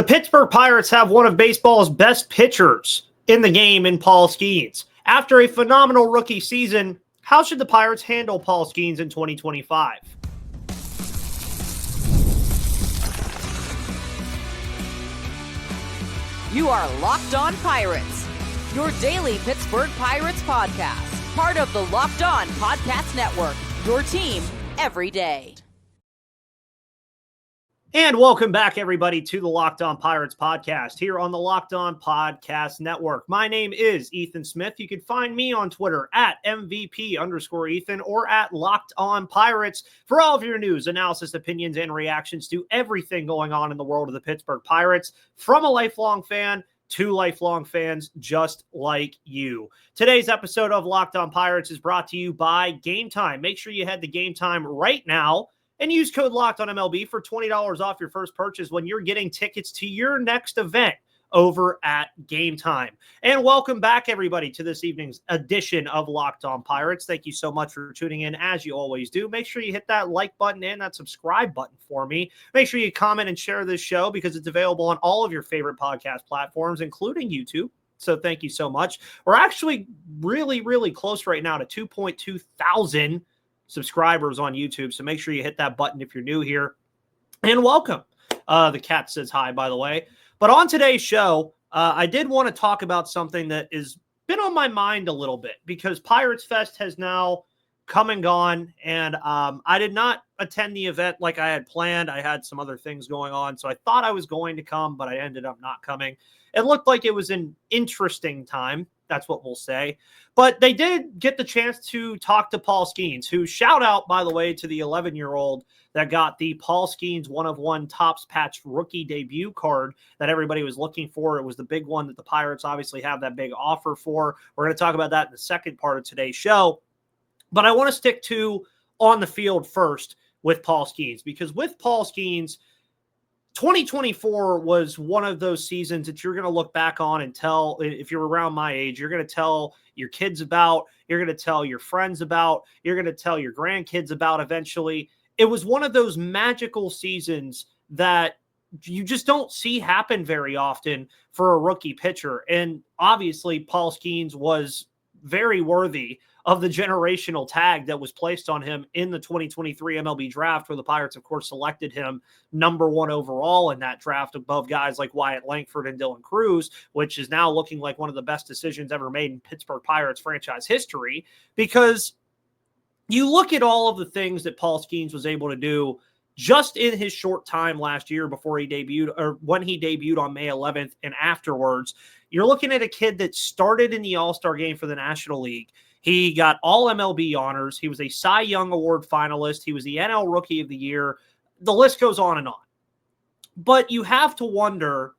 The Pittsburgh Pirates have one of baseball's best pitchers in the game in Paul Skenes. After a phenomenal rookie season, how should the Pirates handle Paul Skenes in 2025? You are Locked On Pirates, your daily Pittsburgh Pirates podcast, part of the Locked On Podcast Network, your team every day. And welcome back, everybody, to the Locked On Pirates podcast here on the Locked On Podcast Network. My name is Ethan Smith. You can find me on Twitter at MVP_Ethan or at Locked On Pirates for all of your news, analysis, opinions, and reactions to everything going on in the world of the Pittsburgh Pirates from a lifelong fan to lifelong fans just like you. Today's episode of Locked On Pirates is brought to you by Game Time. Make sure you head to Game Time right now and use code LOCKEDONMLB for $20 off your first purchase when you're getting tickets to your next event over at Game Time. And welcome back, everybody, to this evening's edition of Locked On Pirates. Thank you so much for tuning in, as you always do. Make sure you hit that like button and that subscribe button for me. Make sure you comment and share this show because it's available on all of your favorite podcast platforms, including YouTube. So thank you so much. We're actually really close right now to 2.2 thousand subscribers on YouTube. So make sure you hit that button if you're new here. And welcome. The cat says hi, by the way. But on today's show, I did want to talk about something that has been on my mind a little bit because Pirates Fest has now come and gone. And I did not attend the event like I had planned. I had some other things going on. So I thought I was going to come, but I ended up not coming. It looked like it was an interesting time. That's what we'll say. But they did get the chance to talk to Paul Skenes, who, shout out, by the way, to the 11-year-old that got the Paul Skenes 1/1 Topps Patch rookie debut card that everybody was looking for. It was the big one that the Pirates obviously have that big offer for. We're going to talk about that in the second part of today's show. But I want to stick to on the field first with Paul Skenes, because with Paul Skenes, 2024 was one of those seasons that you're going to look back on and tell, if you're around my age, you're going to tell your kids about, you're going to tell your friends about, you're going to tell your grandkids about eventually. It was one of those magical seasons that you just don't see happen very often for a rookie pitcher. And obviously, Paul Skenes was very worthy of the generational tag that was placed on him in the 2023 MLB draft, where the Pirates, of course, selected him number 1 overall in that draft above guys like Wyatt Langford and Dylan Cruz, which is now looking like one of the best decisions ever made in Pittsburgh Pirates franchise history, because you look at all of the things that Paul Skenes was able to do just in his short time last year before he debuted, or when he debuted on May 11th and afterwards. You're looking at a kid that started in the All-Star game for the National League. He got all MLB honors. He was a Cy Young Award finalist. He was the NL Rookie of the Year. The list goes on and on. But you have to wonder,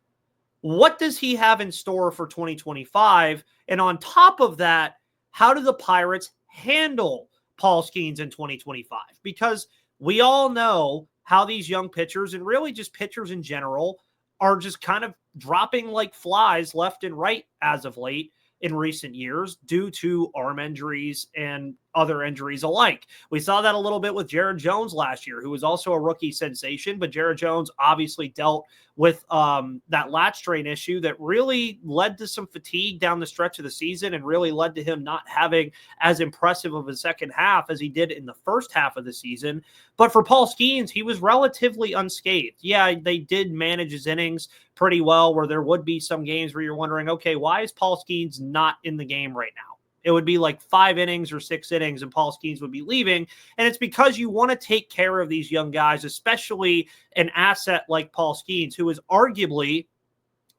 what does he have in store for 2025? And on top of that, how do the Pirates handle Paul Skenes in 2025? Because we all know how these young pitchers, and really just pitchers in general, are just kind of dropping like flies left and right as of late in recent years due to arm injuries and other injuries alike. We saw that a little bit with Jared Jones last year, who was also a rookie sensation, but Jared Jones obviously dealt with that lat strain issue that really led to some fatigue down the stretch of the season and really led to him not having as impressive of a second half as he did in the first half of the season. But for Paul Skenes, he was relatively unscathed. Yeah, they did manage his innings pretty well, where there would be some games where you're wondering, okay, why is Paul Skenes not in the game right now? It would be like 5 innings or 6 innings and Paul Skenes would be leaving. And it's because you want to take care of these young guys, especially an asset like Paul Skenes, who is arguably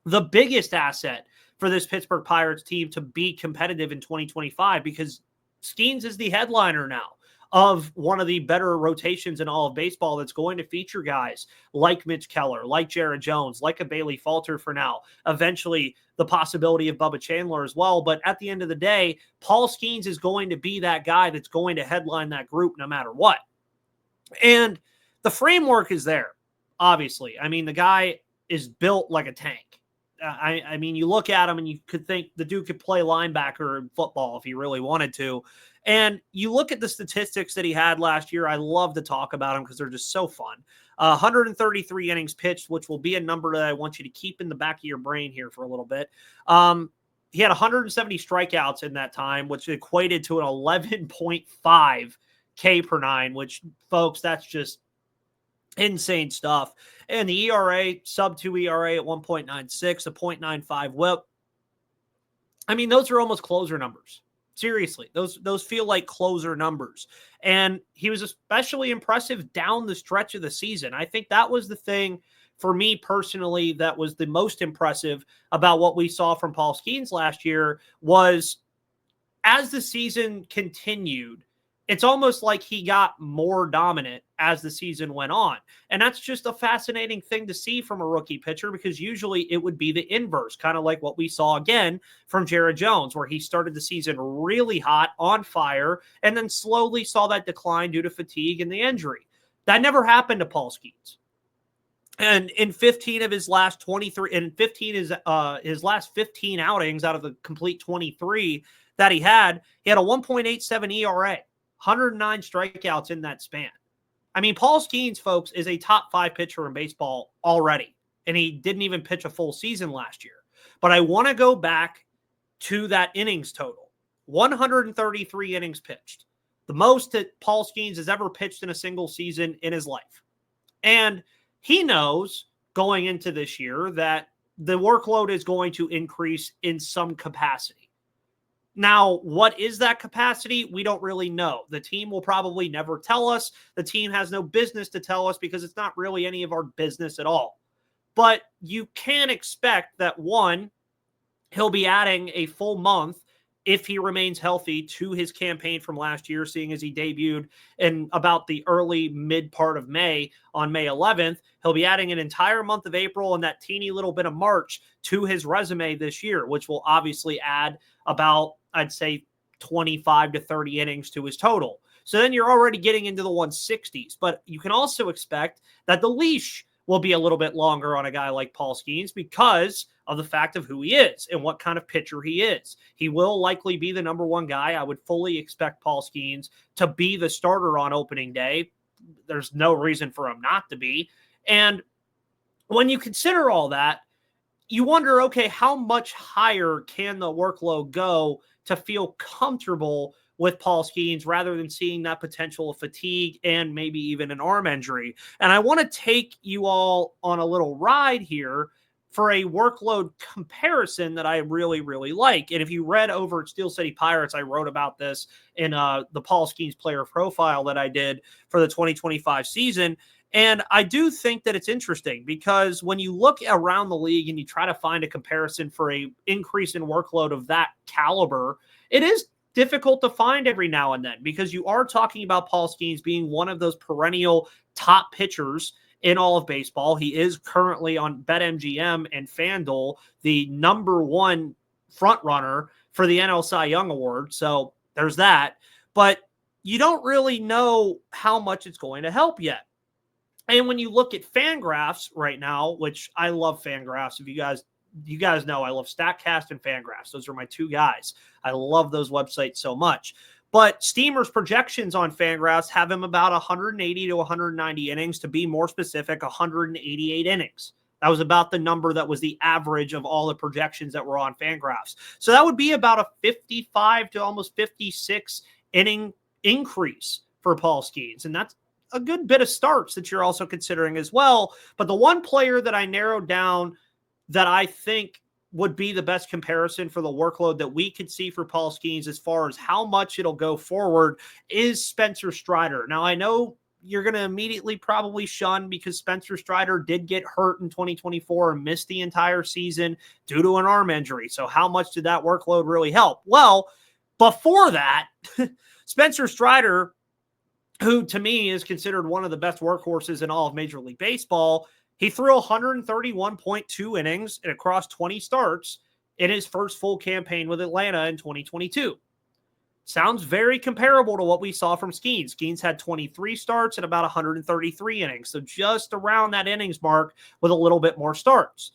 the biggest asset for this Pittsburgh Pirates team to be competitive in 2025, because Skenes is the headliner now of one of the better rotations in all of baseball that's going to feature guys like Mitch Keller, like Jared Jones, like a Bailey Falter for now, eventually the possibility of Bubba Chandler as well. But at the end of the day, Paul Skenes is going to be that guy that's going to headline that group no matter what. And the framework is there, obviously. I mean, the guy is built like a tank. I mean, you look at him and you could think the dude could play linebacker in football if he really wanted to. And you look at the statistics that he had last year. I love to talk about him because they're just so fun. 133 innings pitched, which will be a number that I want you to keep in the back of your brain here for a little bit. He had 170 strikeouts in that time, which equated to an 11.5 K per nine, which, folks, that's just insane stuff. And the ERA, sub 2 ERA at 1.96, a 0.95 whip. I mean, those are almost closer numbers. Seriously, those feel like closer numbers. And he was especially impressive down the stretch of the season. I think that was the thing for me personally that was the most impressive about what we saw from Paul Skenes last year was as the season continued, it's almost like he got more dominant as the season went on. And that's just a fascinating thing to see from a rookie pitcher because usually it would be the inverse, kind of like what we saw again from Jared Jones, where he started the season really hot, on fire, and then slowly saw that decline due to fatigue and the injury. That never happened to Paul Skenes. And in 15 of his last 23, and 15 is his last 15 outings out of the complete 23 that he had a 1.87 ERA. 109 strikeouts in that span. I mean, Paul Skenes, folks, is a top 5 pitcher in baseball already, and he didn't even pitch a full season last year. But I want to go back to that innings total. 133 innings pitched, the most that Paul Skenes has ever pitched in a single season in his life. And he knows going into this year that the workload is going to increase in some capacity. Now, what is that capacity? We don't really know. The team will probably never tell us. The team has no business to tell us because it's not really any of our business at all. But you can expect that, one, he'll be adding a full month if he remains healthy to his campaign from last year, seeing as he debuted in about the early mid part of May on May 11th. He'll be adding an entire month of April and that teeny little bit of March to his resume this year, which will obviously add about, I'd say, 25 to 30 innings to his total. So then you're already getting into the 160s. But you can also expect that the leash will be a little bit longer on a guy like Paul Skenes because of the fact of who he is and what kind of pitcher he is. He will likely be the number one guy. I would fully expect Paul Skenes to be the starter on opening day. There's no reason for him not to be. And when you consider all that, you wonder, okay, how much higher can the workload go to feel comfortable with Paul Skenes rather than seeing that potential of fatigue and maybe even an arm injury? And I want to take you all on a little ride here for a workload comparison that I really, really like. And if you read over at Steel City Pirates, I wrote about this in the Paul Skenes player profile that I did for the 2025 season. And I do think that it's interesting because when you look around the league and you try to find a comparison for a increase in workload of that caliber, it is difficult to find every now and then because you are talking about Paul Skenes being one of those perennial top pitchers in all of baseball. He is currently on BetMGM and FanDuel, the number one front runner for the NL Cy Young Award. So there's that. But you don't really know how much it's going to help yet. And when you look at FanGraphs right now, which I love FanGraphs, if you guys know I love StatCast and FanGraphs. Those are my two guys. I love those websites so much. But Steamer's projections on FanGraphs have him about 180 to 190 innings. To be more specific, 188 innings. That was about the number that was the average of all the projections that were on FanGraphs. So that would be about a 55 to almost 56 inning increase for Paul Skenes. And that's a good bit of starts that you're also considering as well. But the one player that I narrowed down that I think would be the best comparison for the workload that we could see for Paul Skenes as far as how much it'll go forward is Spencer Strider. Now, I know you're going to immediately probably shun because Spencer Strider did get hurt in 2024 and missed the entire season due to an arm injury. So how much did that workload really help? Well, before that, Spencer Strider, who to me is considered one of the best workhorses in all of Major League Baseball, he threw 131.2 innings and across 20 starts in his first full campaign with Atlanta in 2022. Sounds very comparable to what we saw from Skenes. Skenes had 23 starts and about 133 innings, so just around that innings mark with a little bit more starts.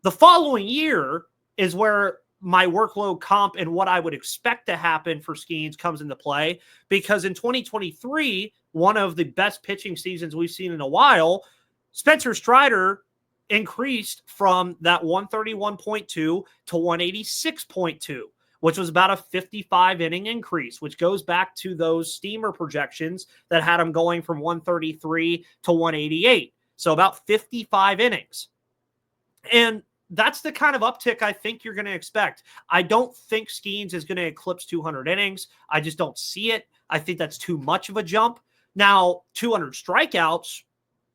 The following year is where my workload comp and what I would expect to happen for Skenes comes into play, because in 2023, one of the best pitching seasons we've seen in a while, Spencer Strider increased from that 131.2 to 186.2, which was about a 55 inning increase, which goes back to those steamer projections that had him going from 133 to 188. So about 55 innings. And that's the kind of uptick I think you're going to expect. I don't think Skenes is going to eclipse 200 innings. I just don't see it. I think that's too much of a jump. Now, 200 strikeouts,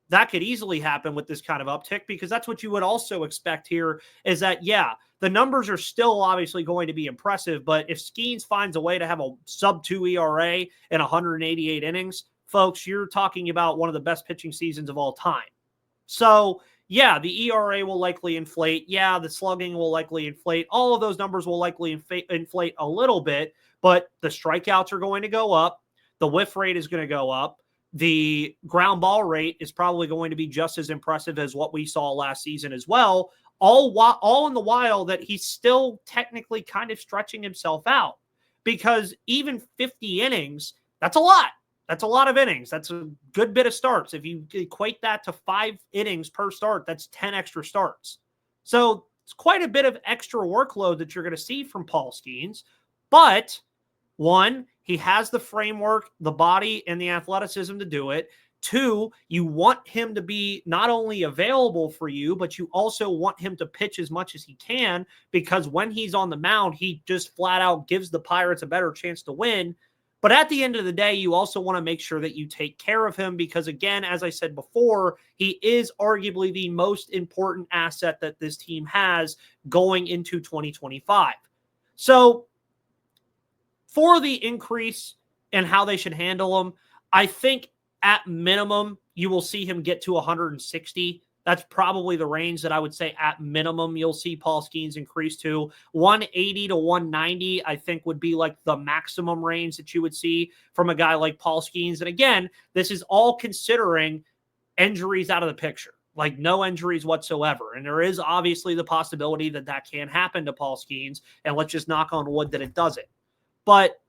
that could easily happen with this kind of uptick, because that's what you would also expect here, is that, yeah, the numbers are still obviously going to be impressive, but if Skenes finds a way to have a sub-2 ERA in 188 innings, folks, you're talking about one of the best pitching seasons of all time. So, yeah, the ERA will likely inflate. Yeah, the slugging will likely inflate. All of those numbers will likely inflate a little bit, but the strikeouts are going to go up. The whiff rate is going to go up. The ground ball rate is probably going to be just as impressive as what we saw last season as well, all in the while that he's still technically kind of stretching himself out, because even 50 innings, that's a lot. That's a lot of innings. That's a good bit of starts. If you equate that to 5 innings per start, that's 10 extra starts. So it's quite a bit of extra workload that you're going to see from Paul Skenes. But one, he has the framework, the body, and the athleticism to do it. 2, you want him to be not only available for you, but you also want him to pitch as much as he can, because when he's on the mound, he just flat out gives the Pirates a better chance to win. But at the end of the day, you also want to make sure that you take care of him, because, again, as I said before, he is arguably the most important asset that this team has going into 2025. So for the increase and how they should handle him, I think at minimum you will see him get to 160. That's probably the range that I would say at minimum you'll see Paul Skenes increase to. 180 to 190, I think, would be like the maximum range that you would see from a guy like Paul Skenes. And again, this is all considering injuries out of the picture, like no injuries whatsoever. And there is obviously the possibility that that can happen to Paul Skenes, and let's just knock on wood that it doesn't. But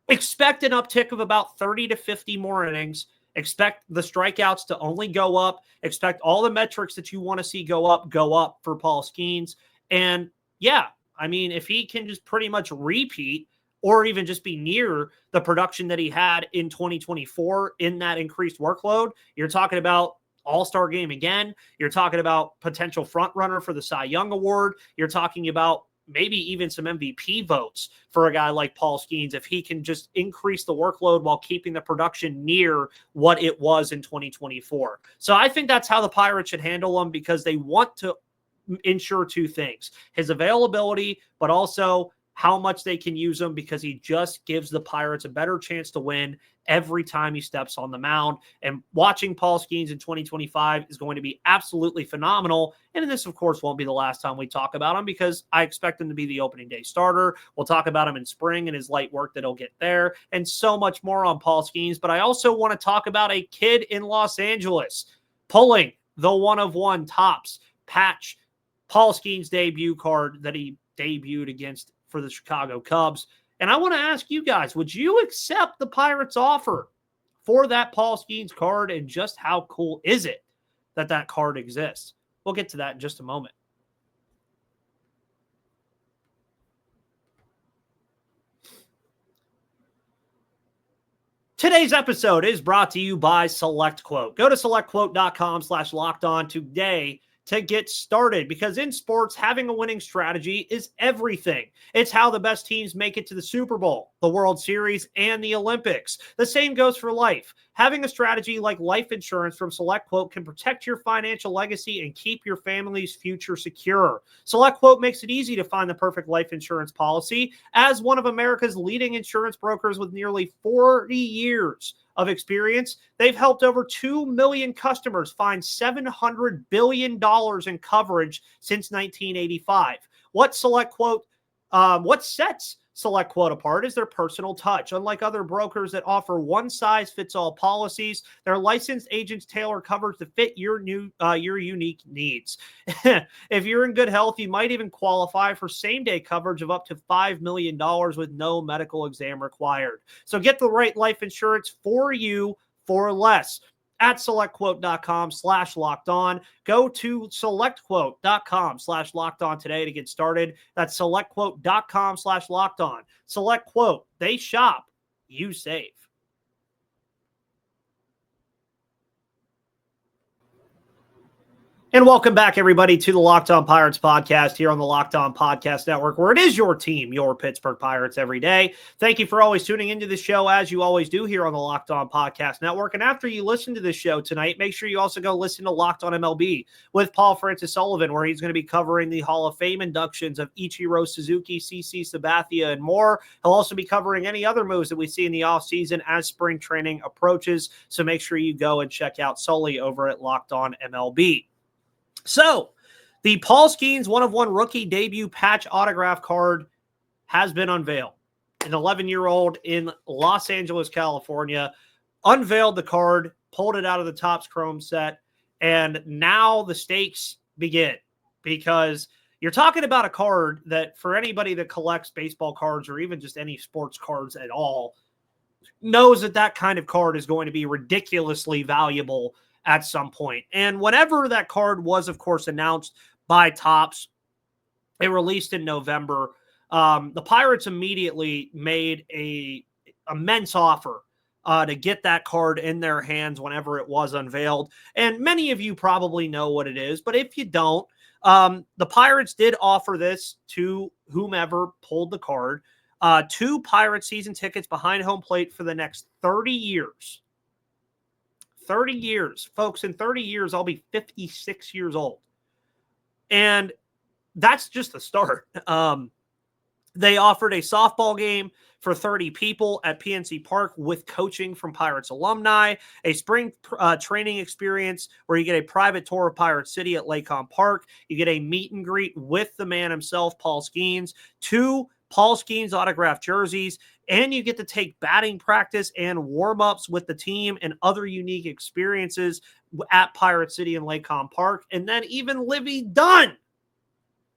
expect an uptick of about 30 to 50 more innings. Expect the strikeouts to only go up. Expect all the metrics that you want to see go up for Paul Skenes. And yeah, I mean, if he can just pretty much repeat or even just be near the production that he had in 2024 in that increased workload, you're talking about all-star game again. You're talking about potential front runner for the Cy Young Award. You're talking about maybe even some MVP votes for a guy like Paul Skenes if he can just increase the workload while keeping the production near what it was in 2024. So I think that's how the Pirates should handle him, because they want to ensure 2 things: his availability, but also how much they can use him, because he just gives the Pirates a better chance to win every time he steps on the mound. And watching Paul Skenes in 2025 is going to be absolutely phenomenal. And this, of course, won't be the last time we talk about him, because I expect him to be the opening day starter. We'll talk about him in spring and his light work that he'll get there, and so much more on Paul Skenes. But I also want to talk about a kid in Los Angeles pulling the 1-of-1 Topps patch Paul Skenes debut card that he debuted against for the Chicago Cubs. And I want to ask you guys, would you accept the Pirates' offer for that Paul Skenes card? And just how cool is it that that card exists? We'll get to that in just a moment. Today's episode is brought to you by SelectQuote. Go to SelectQuote.com/lockedon today to get started, because in sports, having a winning strategy is everything. It's how the best teams make it to the Super Bowl, the World Series, and the Olympics. The same goes for life. Having a strategy like life insurance from SelectQuote can protect your financial legacy and keep your family's future secure. SelectQuote makes it easy to find the perfect life insurance policy. As one of America's leading insurance brokers with nearly 40 years of experience, they've helped over 2 million customers find $700 billion in coverage since 1985. What sets SelectQuote apart is their personal touch. Unlike other brokers that offer one-size-fits-all policies, their licensed agents tailor coverage to fit your unique needs. If you're in good health, you might even qualify for same-day coverage of up to $5 million with no medical exam required. So get the right life insurance for you for less. At selectquote.com/lockedon. Go to selectquote.com/lockedon today to get started. That's selectquote.com/lockedon. SelectQuote. They shop, you save. And welcome back, everybody, to the Locked On Pirates podcast here on the Locked On Podcast Network, where it is your team, your Pittsburgh Pirates, every day. Thank you for always tuning into the show, as you always do here on the Locked On Podcast Network. And after you listen to this show tonight, make sure you also go listen to Locked On MLB with Paul Francis Sullivan, where he's going to be covering the Hall of Fame inductions of Ichiro Suzuki, CC Sabathia, and more. He'll also be covering any other moves that we see in the offseason as spring training approaches. So make sure you go and check out Sully over at Locked On MLB. So, the Paul Skenes 1-of-1 rookie debut patch autograph card has been unveiled. An 11-year-old in Los Angeles, California, unveiled the card, pulled it out of the Topps Chrome set, and now the stakes begin. Because you're talking about a card that, for anybody that collects baseball cards or even just any sports cards at all, knows that that kind of card is going to be ridiculously valuable at some point. And whenever that card was, of course, announced by Topps, it released in November, the Pirates immediately made a immense offer to get that card in their hands whenever it was unveiled. And many of you probably know what it is, but if you don't, the Pirates did offer this to whomever pulled the card, 2 Pirate season tickets behind home plate for the next 30 years. 30 years. Folks, in 30 years, I'll be 56 years old. And that's just the start. They offered a softball game for 30 people at PNC Park with coaching from Pirates alumni, a spring training experience where you get a private tour of Pirate City at Lakon Park. You get a meet and greet with the man himself, Paul Skenes, 2 Paul Skenes autographed jerseys, and you get to take batting practice and warm-ups with the team and other unique experiences at Pirate City and Lakon Park. And then even Livy Dunn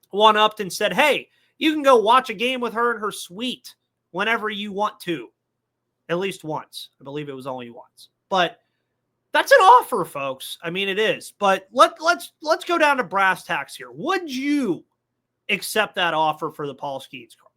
one-upped and said, hey, you can go watch a game with her in her suite whenever you want to. At least once. I believe it was only once. But that's an offer, folks. I mean, it is. But let's go down to brass tacks here. Would you accept that offer for the Paul Skenes card?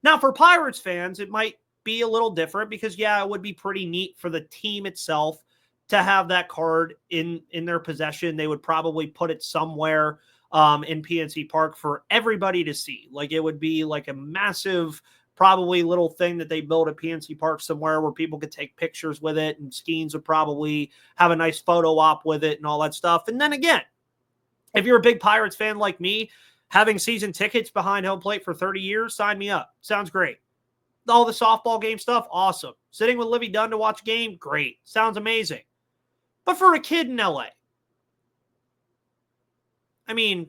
Now, for Pirates fans, it might be a little different because, yeah, it would be pretty neat for the team itself to have that card in their possession. They would probably put it somewhere in PNC Park for everybody to see. Like, it would be like a massive, probably little thing that they built at PNC Park somewhere where people could take pictures with it, and Skenes would probably have a nice photo op with it and all that stuff. And then again, if you're a big Pirates fan like me, having season tickets behind home plate for 30 years, sign me up. Sounds great. All the softball game stuff, awesome. Sitting with Livy Dunn to watch a game, great. Sounds amazing. But for a kid in LA, I mean,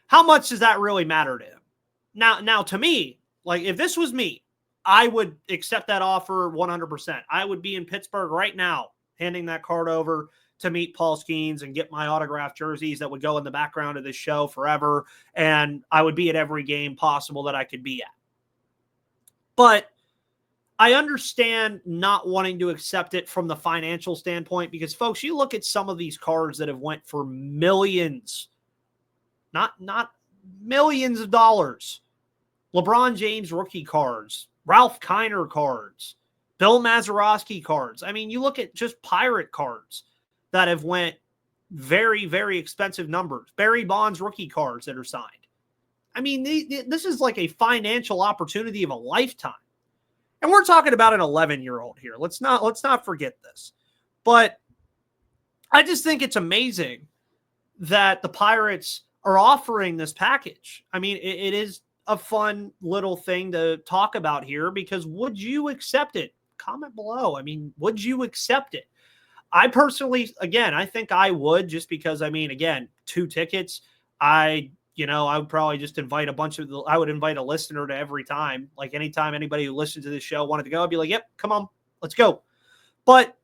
how much does that really matter to him? Now, to me, like, if this was me, I would accept that offer 100%. I would be in Pittsburgh right now, handing that card over to meet Paul Skenes and get my autographed jerseys that would go in the background of this show forever. And I would be at every game possible that I could be at. But I understand not wanting to accept it from the financial standpoint because, folks, you look at some of these cards that have went for millions, not millions of dollars. LeBron James rookie cards, Ralph Kiner cards, Bill Mazeroski cards. I mean, you look at just Pirate cards that have went very, very expensive numbers. Barry Bonds rookie cards that are signed. I mean, this is like a financial opportunity of a lifetime. And we're talking about an 11-year-old here. Let's not forget this. But I just think it's amazing that the Pirates are offering this package. I mean, it is a fun little thing to talk about here because would you accept it? Comment below. I mean, would you accept it? I personally, again, I think I would just because, I mean, again, 2 tickets. I I would probably just invite I would invite a listener to every time. Like anytime anybody who listens to this show wanted to go, I'd be like, yep, come on, let's go. But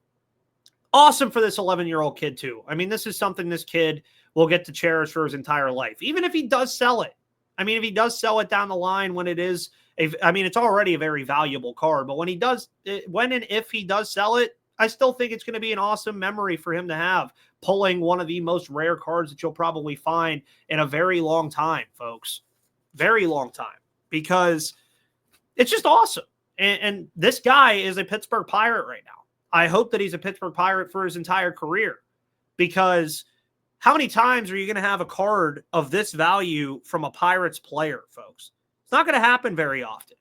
awesome for this 11-year-old kid too. I mean, this is something this kid will get to cherish for his entire life, even if he does sell it. I mean, if he does sell it down the line when it is, it's already a very valuable card, but when and if he does sell it, I still think it's going to be an awesome memory for him to have, pulling one of the most rare cards that you'll probably find in a very long time, folks. Very long time, because it's just awesome. And this guy is a Pittsburgh Pirate right now. I hope that he's a Pittsburgh Pirate for his entire career, because how many times are you going to have a card of this value from a Pirates player, folks? It's not going to happen very often.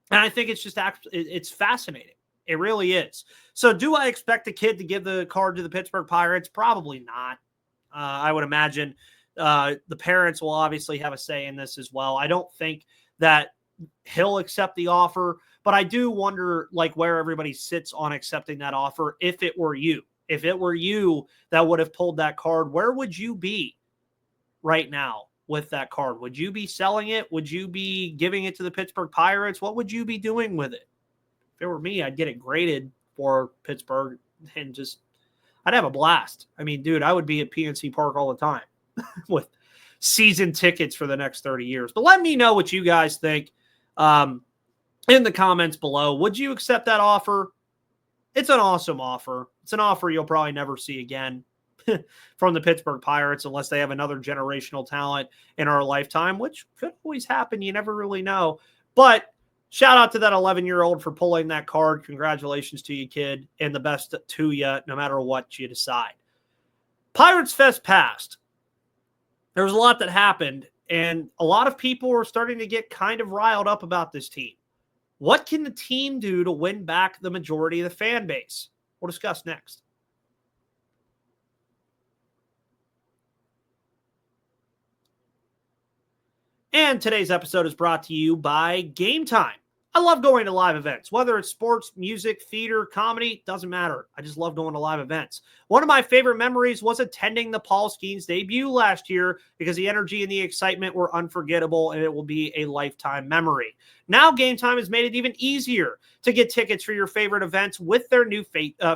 And I think it's fascinating. It really is. So do I expect the kid to give the card to the Pittsburgh Pirates? Probably not. I would imagine the parents will obviously have a say in this as well. I don't think that he'll accept the offer, but I do wonder where everybody sits on accepting that offer. If it were you that would have pulled that card, where would you be right now with that card? Would you be selling it? Would you be giving it to the Pittsburgh Pirates? What would you be doing with it? If it were me, I'd get it graded for Pittsburgh and I'd have a blast. I mean, dude, I would be at PNC Park all the time with season tickets for the next 30 years. But let me know what you guys think in the comments below. Would you accept that offer? It's an awesome offer. It's an offer you'll probably never see again from the Pittsburgh Pirates unless they have another generational talent in our lifetime, which could always happen. You never really know. But shout out to that 11-year-old for pulling that card. Congratulations to you, kid, and the best to you, no matter what you decide. Pirates Fest passed. There was a lot that happened, and a lot of people were starting to get kind of riled up about this team. What can the team do to win back the majority of the fan base? We'll discuss next. And today's episode is brought to you by Game Time. I love going to live events, whether it's sports, music, theater, comedy, doesn't matter. I just love going to live events. One of my favorite memories was attending the Paul Skenes debut last year because the energy and the excitement were unforgettable, and it will be a lifetime memory. Now Game Time has made it even easier to get tickets for your favorite events with their new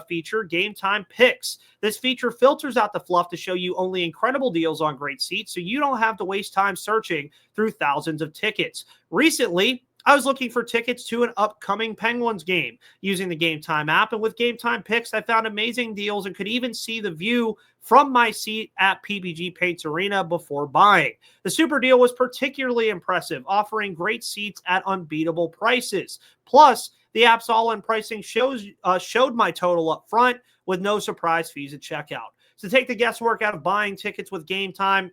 feature, Game Time Picks. This feature filters out the fluff to show you only incredible deals on great seats, so you don't have to waste time searching through thousands of tickets. Recently, I was looking for tickets to an upcoming Penguins game using the Game Time app, and with Game Time Picks, I found amazing deals and could even see the view from my seat at PPG Paints Arena before buying. The super deal was particularly impressive, offering great seats at unbeatable prices. Plus, the app's all-in pricing showed my total up front with no surprise fees at checkout. So take the guesswork out of buying tickets with Game Time.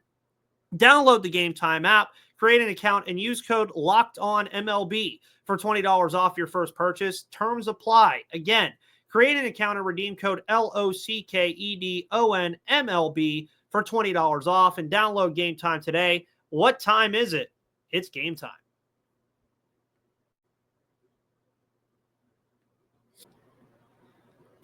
Download the Game Time app, create an account, and use code LOCKEDONMLB for $20 off your first purchase. Terms apply. Again, create an account and redeem code LOCKEDONMLB for $20 off, and download Game Time today. What time is it? It's game time.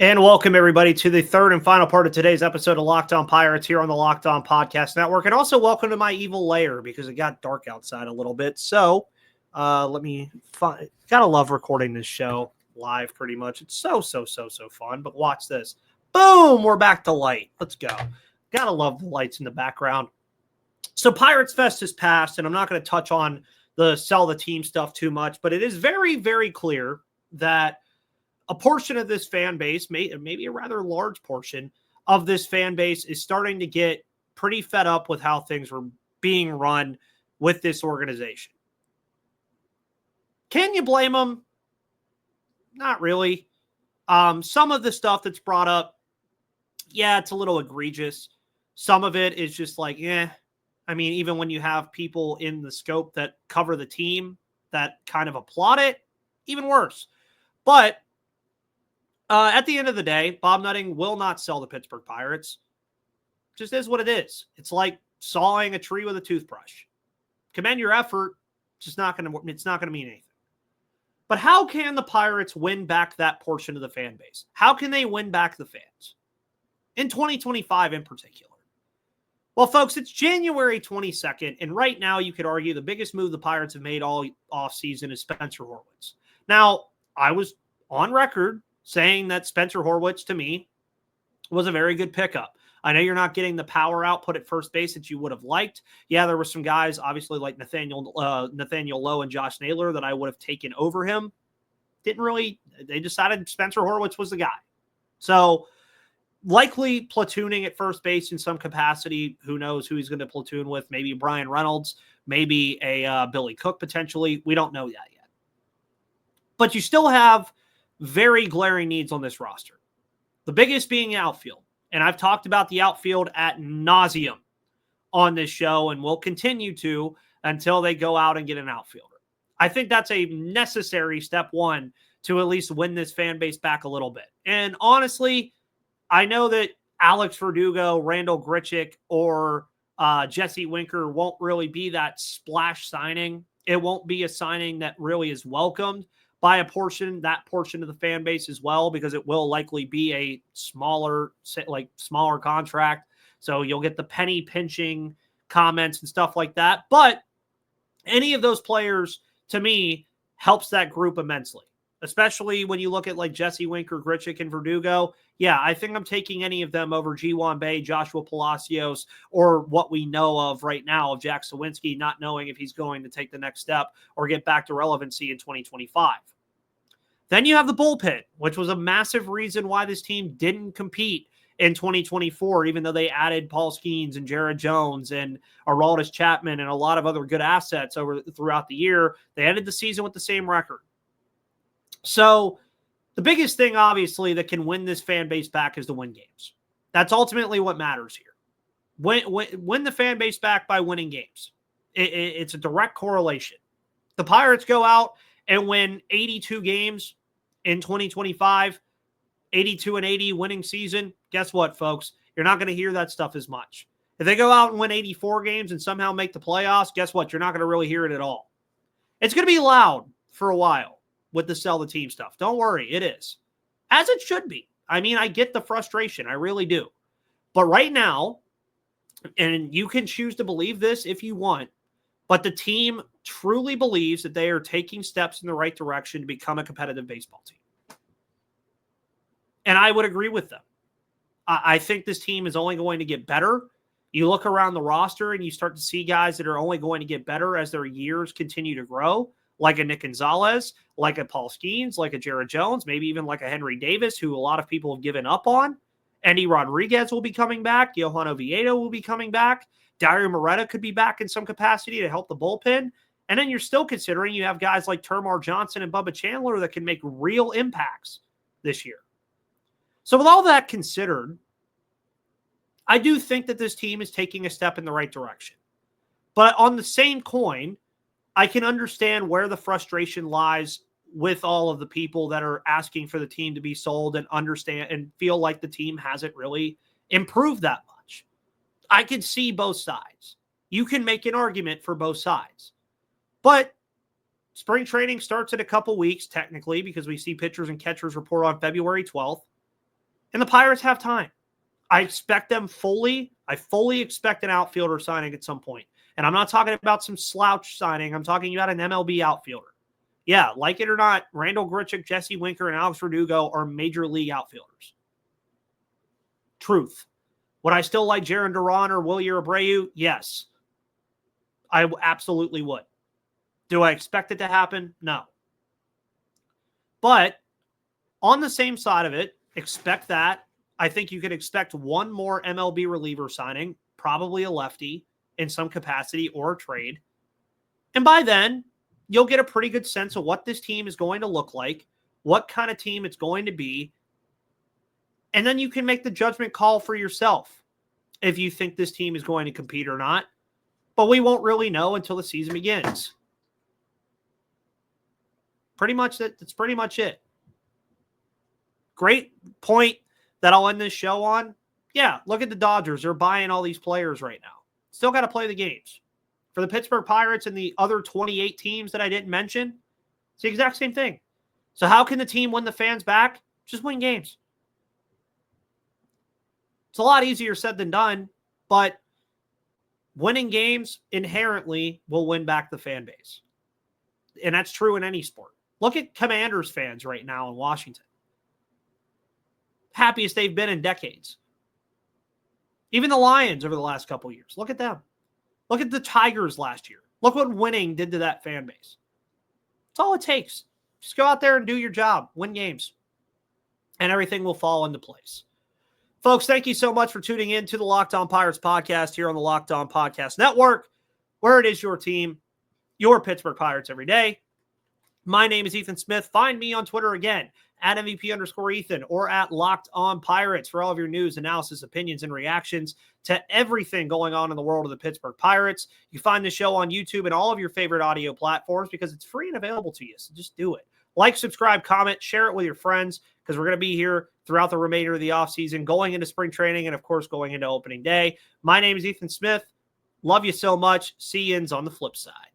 And welcome, everybody, to the third and final part of today's episode of Locked On Pirates here on the Locked On Podcast Network. And also welcome to my evil lair because it got dark outside a little bit. So let me find. Gotta love recording this show live pretty much. It's so fun. But watch this. Boom! We're back to light. Let's go. Gotta love the lights in the background. So Pirates Fest has passed, and I'm not going to touch on the sell the team stuff too much, but it is very, very clear that a portion of this fan base, maybe a rather large portion of this fan base, is starting to get pretty fed up with how things were being run with this organization. Can you blame them? Not really. Some of the stuff that's brought up, yeah, it's a little egregious. Some of it is just like, I mean, even when you have people in the scope that cover the team that kind of applaud it, even worse. But at the end of the day, Bob Nutting will not sell the Pittsburgh Pirates. Just is what it is. It's like sawing a tree with a toothbrush. Commend your effort. It's not going to mean anything. But how can the Pirates win back that portion of the fan base? How can they win back the fans? In 2025 in particular. Well, folks, it's January 22nd, and right now you could argue the biggest move the Pirates have made all offseason is Spencer Horwitz. Now, I was on record saying that Spencer Horwitz, to me, was a very good pickup. I know you're not getting the power output at first base that you would have liked. Yeah, there were some guys, obviously, like Nathaniel Lowe and Josh Naylor that I would have taken over him. They decided Spencer Horwitz was the guy. So, likely platooning at first base in some capacity. Who knows who he's going to platoon with? Maybe Brian Reynolds, maybe a Billy Cook potentially. We don't know that yet. But you still have very glaring needs on this roster. The biggest being outfield. And I've talked about the outfield ad nauseum on this show and will continue to until they go out and get an outfielder. I think that's a necessary step one to at least win this fan base back a little bit. And honestly, I know that Alex Verdugo, Randall Grichuk, or Jesse Winker won't really be that splash signing. It won't be a signing that really is welcomed by that portion of the fan base as well, because it will likely be a smaller contract. So you'll get the penny pinching comments and stuff like that. But any of those players, to me, helps that group immensely, especially when you look at like Jesse Winker, Grichuk, and Verdugo. Yeah, I think I'm taking any of them over G1 Bay, Joshua Palacios, or what we know of right now of Jack Sawinski, not knowing if he's going to take the next step or get back to relevancy in 2025. Then you have the bullpen, which was a massive reason why this team didn't compete in 2024, even though they added Paul Skenes and Jared Jones and Aroldis Chapman and a lot of other good assets throughout the year. They ended the season with the same record. So the biggest thing, obviously, that can win this fan base back is to win games. That's ultimately what matters here. Win the fan base back by winning games. It's a direct correlation. The Pirates go out and win 82 games in 2025, 82-80 winning season. Guess what, folks? You're not going to hear that stuff as much. If they go out and win 84 games and somehow make the playoffs, guess what? You're not going to really hear it at all. It's going to be loud for a while with the sell the team stuff. Don't worry, it is. As it should be. I mean, I get the frustration. I really do. But right now, and you can choose to believe this if you want, but the team truly believes that they are taking steps in the right direction to become a competitive baseball team. And I would agree with them. I think this team is only going to get better. You look around the roster and you start to see guys that are only going to get better as their years continue to grow, like a Nick Gonzalez, like a Paul Skenes, like a Jared Jones, maybe even like a Henry Davis, who a lot of people have given up on. Andy Rodriguez will be coming back. Johan Oviedo will be coming back. Dario Moreta could be back in some capacity to help the bullpen. And then you're still considering you have guys like Termar Johnson and Bubba Chandler that can make real impacts this year. So with all that considered, I do think that this team is taking a step in the right direction. But on the same coin, I can understand where the frustration lies with all of the people that are asking for the team to be sold and understand and feel like the team hasn't really improved that much. I can see both sides. You can make an argument for both sides. But spring training starts in a couple weeks, technically, because we see pitchers and catchers report on February 12th. And the Pirates have time. I expect them I fully expect an outfielder signing at some point. And I'm not talking about some slouch signing. I'm talking about an MLB outfielder. Yeah, like it or not, Randall Grichuk, Jesse Winker, and Alex Verdugo are major league outfielders. Truth. Would I still like Jarren Duran or Wilyer Abreu? Yes. I absolutely would. Do I expect it to happen? No. But on the same side of it, expect that. I think you could expect one more MLB reliever signing, probably a lefty in some capacity or a trade. And by then, you'll get a pretty good sense of what this team is going to look like, what kind of team it's going to be. And then you can make the judgment call for yourself if you think this team is going to compete or not. But we won't really know until the season begins. That's pretty much it. Great point that I'll end this show on. Yeah, look at the Dodgers. They're buying all these players right now. Still got to play the games. For the Pittsburgh Pirates and the other 28 teams that I didn't mention, it's the exact same thing. So how can the team win the fans back? Just win games. It's a lot easier said than done, but winning games inherently will win back the fan base. And that's true in any sport. Look at Commanders fans right now in Washington. Happiest they've been in decades. Even the Lions over the last couple of years. Look at them. Look at the Tigers last year. Look what winning did to that fan base. That's all it takes. Just go out there and do your job. Win games. And everything will fall into place. Folks, thank you so much for tuning in to the Locked On Pirates podcast here on the Locked On Podcast Network, where it is your team, your Pittsburgh Pirates every day. My name is Ethan Smith. Find me on Twitter again, at MVP_Ethan or at Locked On Pirates for all of your news, analysis, opinions, and reactions to everything going on in the world of the Pittsburgh Pirates. You find the show on YouTube and all of your favorite audio platforms because it's free and available to you, so just do it. Like, subscribe, comment, share it with your friends because we're going to be here throughout the remainder of the offseason, going into spring training, and, of course, going into opening day. My name is Ethan Smith. Love you so much. See yous on the flip side.